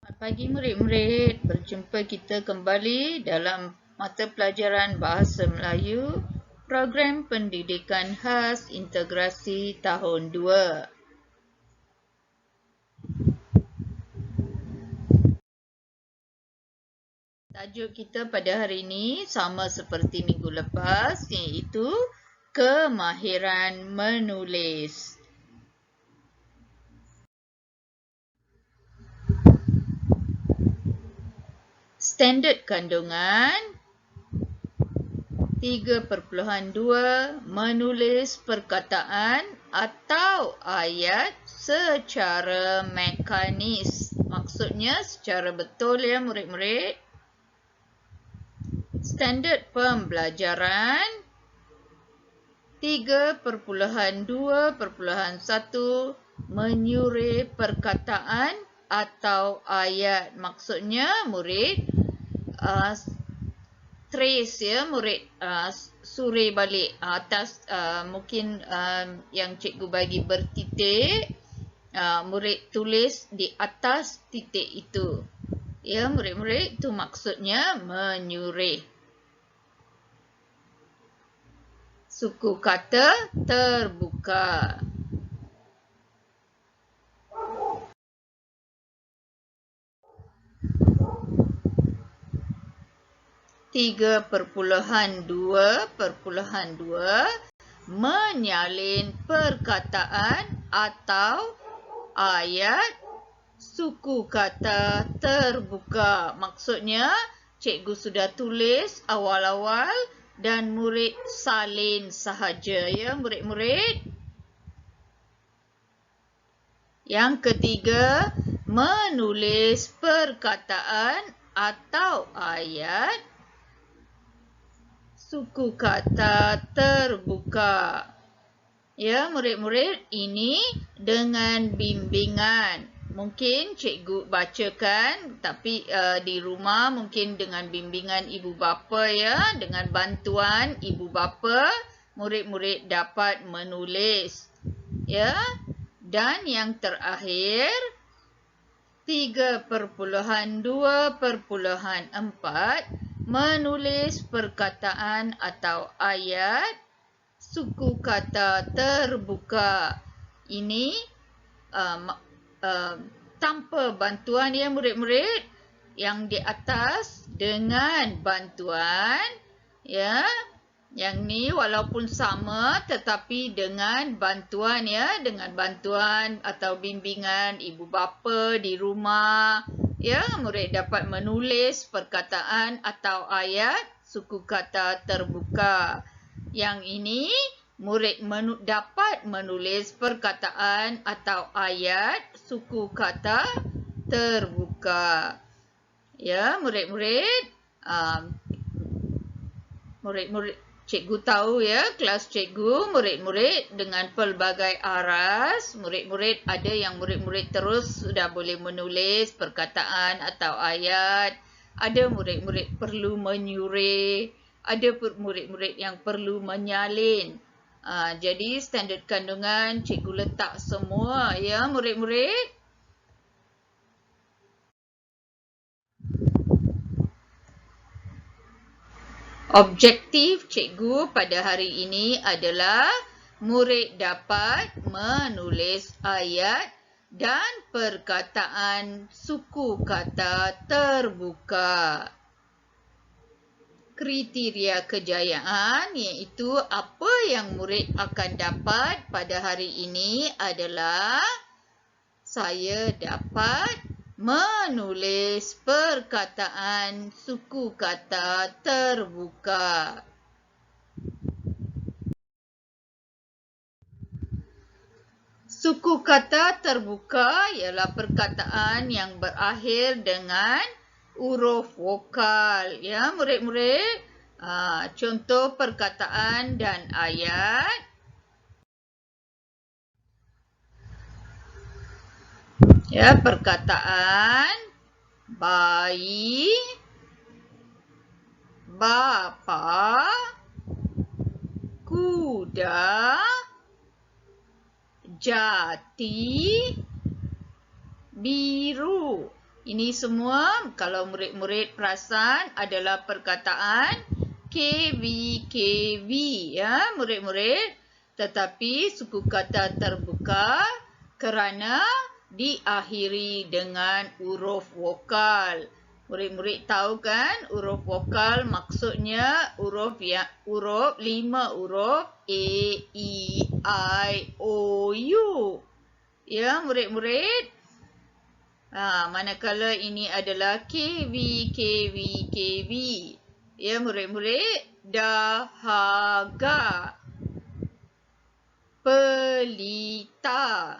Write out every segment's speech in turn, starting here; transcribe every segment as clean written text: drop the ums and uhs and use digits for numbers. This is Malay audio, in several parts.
Selamat pagi murid-murid, berjumpa kita kembali dalam mata pelajaran Bahasa Melayu, Program Pendidikan Khas Integrasi Tahun 2. Tajuk kita pada hari ini sama seperti minggu lepas, iaitu kemahiran menulis. Standard kandungan 3.2 menulis perkataan atau ayat secara mekanis. Maksudnya secara betul ya murid-murid. Standard pembelajaran 3.2.1 menyurai perkataan atau ayat. Maksudnya murid trace ya murid, surai balik atas, mungkin yang cikgu bagi bertitik, murid tulis di atas titik itu ya murid-murid, itu maksudnya menyurai. Suku kata terbuka. Tiga perpuluhan dua menyalin perkataan atau ayat suku kata terbuka. Maksudnya cikgu sudah tulis awal-awal dan murid salin sahaja ya murid-murid. Yang ketiga, menulis perkataan atau ayat suku kata terbuka. Ya murid-murid, ini dengan bimbingan. Mungkin cikgu bacakan, tapi di rumah mungkin dengan bimbingan ibu bapa ya. Dengan bantuan ibu bapa, murid-murid dapat menulis. Ya. Dan yang terakhir, 3.2.4 menulis perkataan atau ayat suku kata terbuka. Ini tanpa bantuan ya murid-murid. Yang di atas dengan bantuan ya. Yang ni walaupun sama tetapi dengan bantuan ya, dengan bantuan atau bimbingan ibu bapa di rumah ya, murid dapat menulis perkataan atau ayat suku kata terbuka. Yang ini murid dapat menulis perkataan atau ayat suku kata terbuka. Ya, murid-murid, cikgu tahu ya, kelas cikgu, murid-murid dengan pelbagai aras, murid-murid ada yang murid-murid terus sudah boleh menulis perkataan atau ayat, ada murid-murid perlu menyurai, ada murid-murid yang perlu menyalin. Jadi standard kandungan cikgu letak semua ya murid-murid. Objektif cikgu pada hari ini adalah murid dapat menulis ayat dan perkataan suku kata terbuka. Kriteria kejayaan iaitu apa yang murid akan dapat pada hari ini adalah saya dapat menulis perkataan suku kata terbuka. Suku kata terbuka ialah perkataan yang berakhir dengan huruf vokal. Ya, murid-murid. Contoh perkataan dan ayat. Ya, perkataan bayi, bapa, kuda, jati, biru. Ini semua kalau murid-murid perasan adalah perkataan KV ya murid-murid. Tetapi suku kata terbuka kerana diakhiri dengan huruf vokal. Murid-murid tahu kan huruf vokal maksudnya huruf 5 huruf A, E, I, O, U. Ya murid-murid. Manakala ini adalah KV. Ya murid-murid, dahaga, pelita,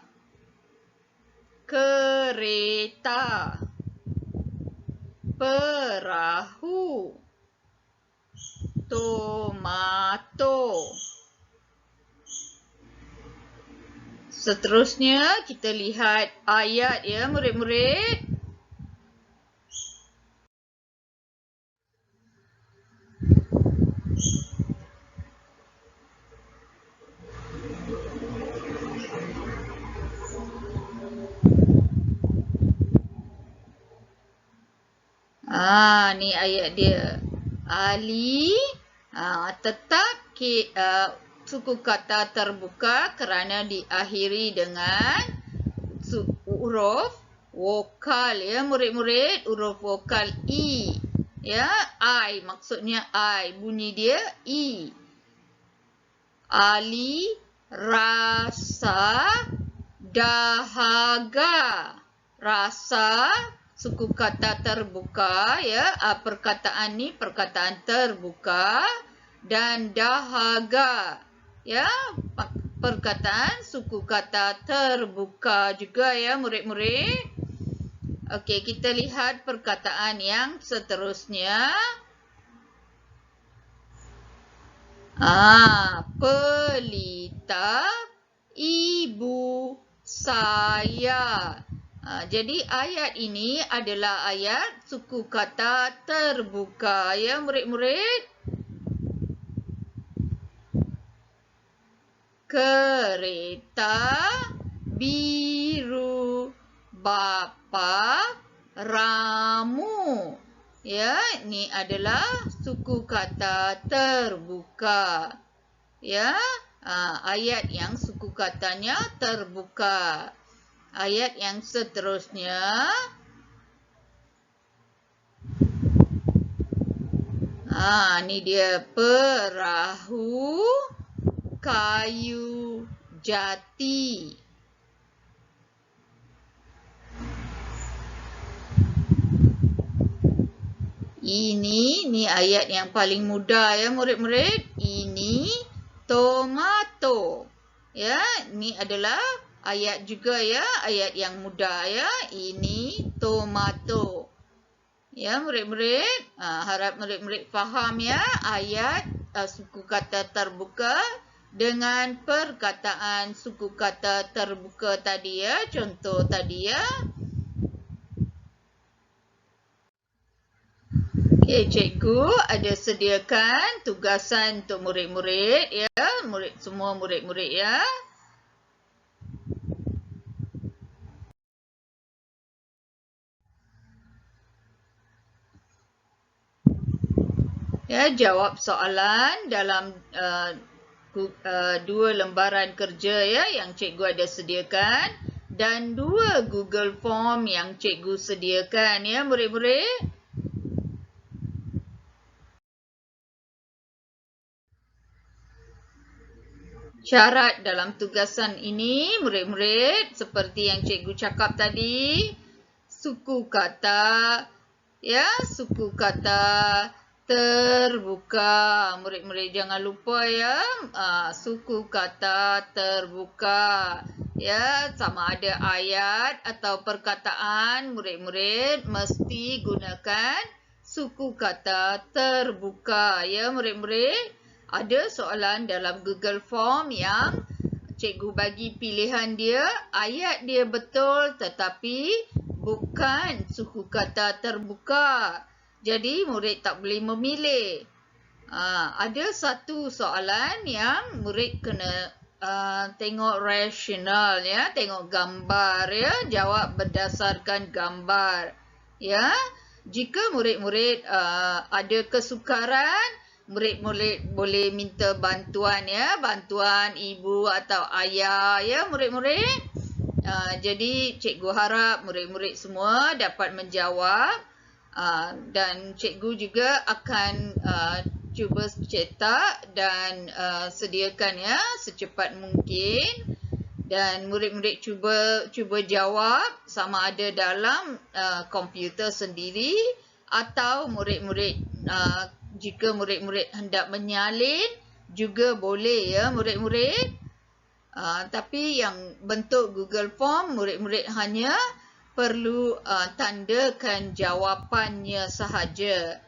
kereta, perahu, tomato. Seterusnya kita lihat ayat ya murid-murid. Ni ayat dia. Ali tetap suku kata terbuka kerana diakhiri dengan huruf vokal ya murid-murid, huruf vokal I. Ya, I maksudnya I, bunyi dia I. Ali rasa dahaga. Rasa suku kata terbuka ya, perkataan ni perkataan terbuka, dan dahaga ya perkataan suku kata terbuka juga ya murid-murid. Okey, kita lihat perkataan yang seterusnya. Pelita ibu saya. Jadi ayat ini adalah ayat suku kata terbuka ya murid-murid. Kereta biru bapa ramu. Ya, ini adalah suku kata terbuka. Ya, ayat yang suku katanya terbuka. Ayat yang seterusnya. Ni dia perahu kayu jati. Ini ayat yang paling mudah ya murid-murid. Ini tomato. Ya, ini adalah ayat juga ya, ayat yang mudah ya. Ini tomato. Ya murid-murid, harap murid-murid faham ya ayat suku kata terbuka dengan perkataan suku kata terbuka tadi ya. Contoh tadi ya. Okey, cikgu ada sediakan tugasan untuk murid-murid ya. Semua murid-murid ya. Ya, jawab soalan dalam 2 lembaran kerja ya yang cikgu ada sediakan dan 2 Google Form yang cikgu sediakan ya murid-murid. Syarat dalam tugasan ini murid-murid seperti yang cikgu cakap tadi, suku kata ya, suku kata terbuka. Murid-murid jangan lupa ya, suku kata terbuka. Ya, sama ada ayat atau perkataan, murid-murid mesti gunakan suku kata terbuka. Ya, murid-murid, ada soalan dalam Google Form yang cikgu bagi pilihan dia, ayat dia betul tetapi bukan suku kata terbuka. Jadi murid tak boleh memilih. Ada satu soalan yang murid kena tengok rasional ya, tengok gambar ya, jawab berdasarkan gambar. Ya, jika murid-murid ada kesukaran, murid-murid boleh minta bantuan ya, bantuan ibu atau ayah ya murid-murid. Jadi cikgu harap murid-murid semua dapat menjawab dan cikgu juga akan cuba cetak dan sediakan ya secepat mungkin. Dan murid-murid cuba jawab sama ada dalam komputer sendiri atau murid-murid jika murid-murid hendak menyalin juga boleh ya murid-murid. Tapi yang bentuk Google Form murid-murid hanya perlu tandakan jawapannya sahaja.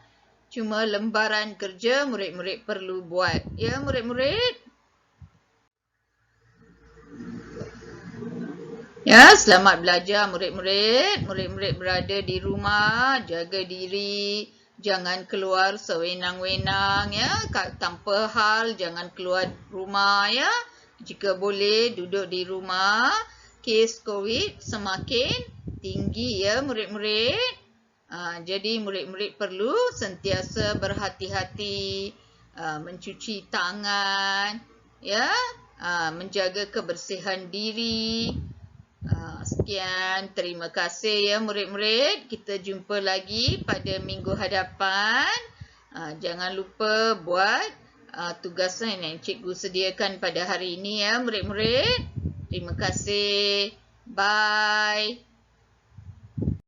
Cuma lembaran kerja murid-murid perlu buat ya murid-murid. Ya, selamat belajar murid-murid. Murid-murid berada di rumah, jaga diri, jangan keluar sewenang-wenang ya. Tanpa hal jangan keluar rumah ya. Jika boleh duduk di rumah. Kes COVID semakin tinggi ya murid-murid. Jadi murid-murid perlu sentiasa berhati-hati, mencuci tangan ya, menjaga kebersihan diri. Sekian, terima kasih ya murid-murid. Kita jumpa lagi pada minggu hadapan. Jangan lupa buat tugasan yang cikgu sediakan pada hari ini ya murid-murid. Terima kasih. Bye.